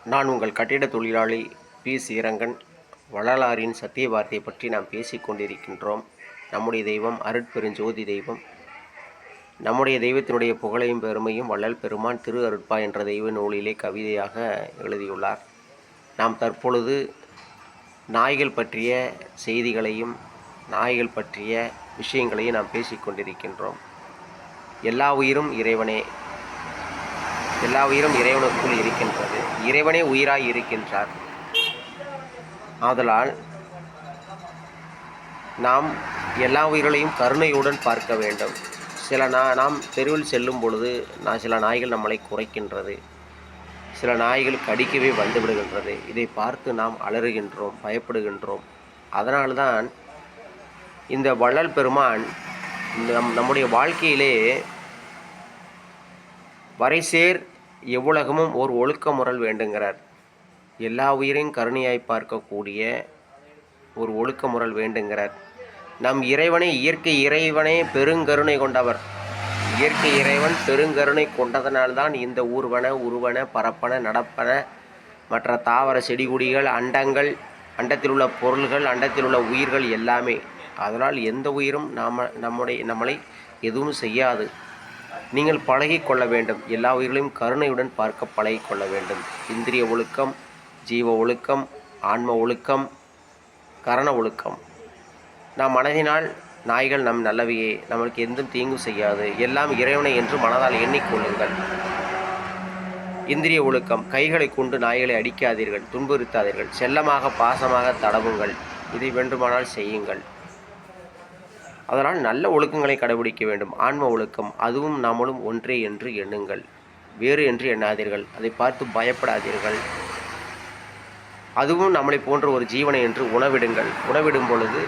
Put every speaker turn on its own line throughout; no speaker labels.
நான் உங்கள் கட்டிட தொழிலாளி பி. ஸ்ரீரங்கன். வள்ளலாரின் சத்திய வார்த்தையை பற்றி நாம் பேசிக் கொண்டிருக்கின்றோம். நம்முடைய தெய்வம் அருட்பெருஞ்சோதி தெய்வம். நம்முடைய தெய்வத்தினுடைய புகழையும் பெருமையும் வள்ளல் பெருமான் திரு அருட்பா என்ற தெய்வ நூலிலே கவிதையாக எழுதியுள்ளார். நாம் தற்பொழுது நாய்கள் பற்றிய செய்திகளையும் நாய்கள் பற்றிய விஷயங்களையும் நாம் பேசிக்கொண்டிருக்கின்றோம். எல்லா உயிரும் இறைவனே, எல்லா உயிரும் இறைவனுக்குள் இருக்கின்றது. இறைவனே உயிராய் இருக்கின்றார். ஆதலால் நாம் எல்லா உயிர்களையும் கருணையுடன் பார்க்க வேண்டும். நாம் தெருவில் செல்லும் பொழுது சில நாய்கள் நம்மளை குறைக்கின்றது, சில நாய்கள் கடிக்கவே வந்துவிடுகின்றது. இதை பார்த்து நாம் அலறுகின்றோம், பயப்படுகின்றோம். அதனால்தான் இந்த வள்ளல் பெருமான் நம்முடைய வாழ்க்கையிலே வரைசேர் எவ்வுலகமும் ஓர் ஒழுக்க முறல் வேண்டுங்கிறார். எல்லா உயிரையும் கருணையாய் பார்க்கக்கூடிய ஒரு ஒழுக்க முறல் வேண்டுங்கிறார். நம் இறைவனை, இயற்கை இறைவனே பெருங்கருணை கொண்டவர். இயற்கை இறைவன் பெருங்கருணை கொண்டதனால்தான் இந்த ஊர்வன, உருவன, பரப்பன, நடப்பன, மற்ற தாவர செடிகொடிகள், அண்டங்கள், அண்டத்தில் உள்ள பொருள்கள், அண்டத்தில் உள்ள உயிர்கள் எல்லாமே. அதனால் எந்த உயிரும் நம்மளை எதுவும் செய்யாது. நீங்கள் பழகி கொள்ள வேண்டும். எல்லா உயிர்களையும் கருணையுடன் பார்க்க பழகி கொள்ள வேண்டும். இந்திரிய ஒழுக்கம், ஜீவ ஒழுக்கம், ஆன்ம ஒழுக்கம், கரண ஒழுக்கம். நாம் மனதினால் நாய்கள் நம் நல்லவையே, நம்மளுக்கு எந்தும் தீங்கும் செய்யாது, எல்லாம் இறைவனை என்று மனதால் எண்ணிக்கொள்ளுங்கள். இந்திரிய ஒழுக்கம், கைகளை கொண்டு நாய்களை அடிக்காதீர்கள், துன்புறுத்தாதீர்கள், செல்லமாக பாசமாக தடவுங்கள். இதை வேண்டுமானால் செய்யுங்கள். அதனால் நல்ல ஒழுக்கங்களை கடைபிடிக்க வேண்டும். ஆன்ம ஒழுக்கம், அதுவும் நாமளும் ஒன்றே என்று எண்ணுங்கள், வேறு என்று எண்ணாதீர்கள். அதை பார்த்து பயப்படாதீர்கள். அதுவும் நம்மளை போன்ற ஒரு ஜீவனை என்று உணவிடுங்கள். உணவிடும் பொழுது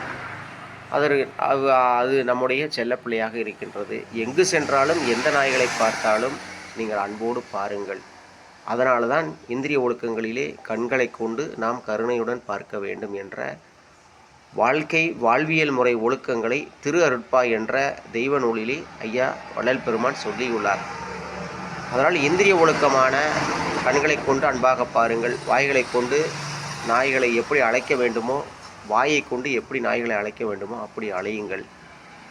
அது நம்முடைய செல்லப்பிள்ளையாக இருக்கின்றது. எங்கு சென்றாலும் எந்த நாய்களை பார்த்தாலும் நீங்கள் அன்போடு பாருங்கள். அதனால தான் இந்திரிய ஒழுக்கங்களிலே கண்களை கொண்டு நாம் கருணையுடன் பார்க்க வேண்டும் என்ற வாழ்வியல் முறை ஒழுக்கங்களை திரு அருட்பா என்ற தெய்வ நூலிலே ஐயா வள்ளல் பெருமான் சொல்லியுள்ளார். அதனால் இந்திரிய ஒழுக்கமான கண்களை கொண்டு அன்பாக பாருங்கள். வாய்களை கொண்டு நாய்களை எப்படி அழைக்க வேண்டுமோ, வாயை கொண்டு எப்படி நாய்களை அழைக்க வேண்டுமோ அப்படி அழையுங்கள்.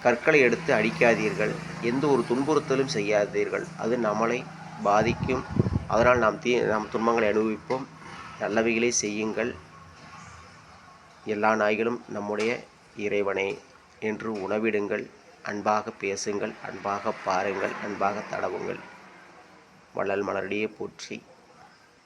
கற்களை எடுத்து அடிக்காதீர்கள். எந்த ஒரு துன்புறுத்தலும் செய்யாதீர்கள். அது நம்மளை பாதிக்கும். அதனால் நாம் துன்பங்களை அனுபவிப்போம். நல்லவைகளை செய்யுங்கள். எல்லா நாய்களும் நம்முடைய இறைவனே என்று உணவிடுங்கள். அன்பாக பேசுங்கள், அன்பாக பாருங்கள், அன்பாக தடவுங்கள். வள்ளல் மலரடியே போற்றி.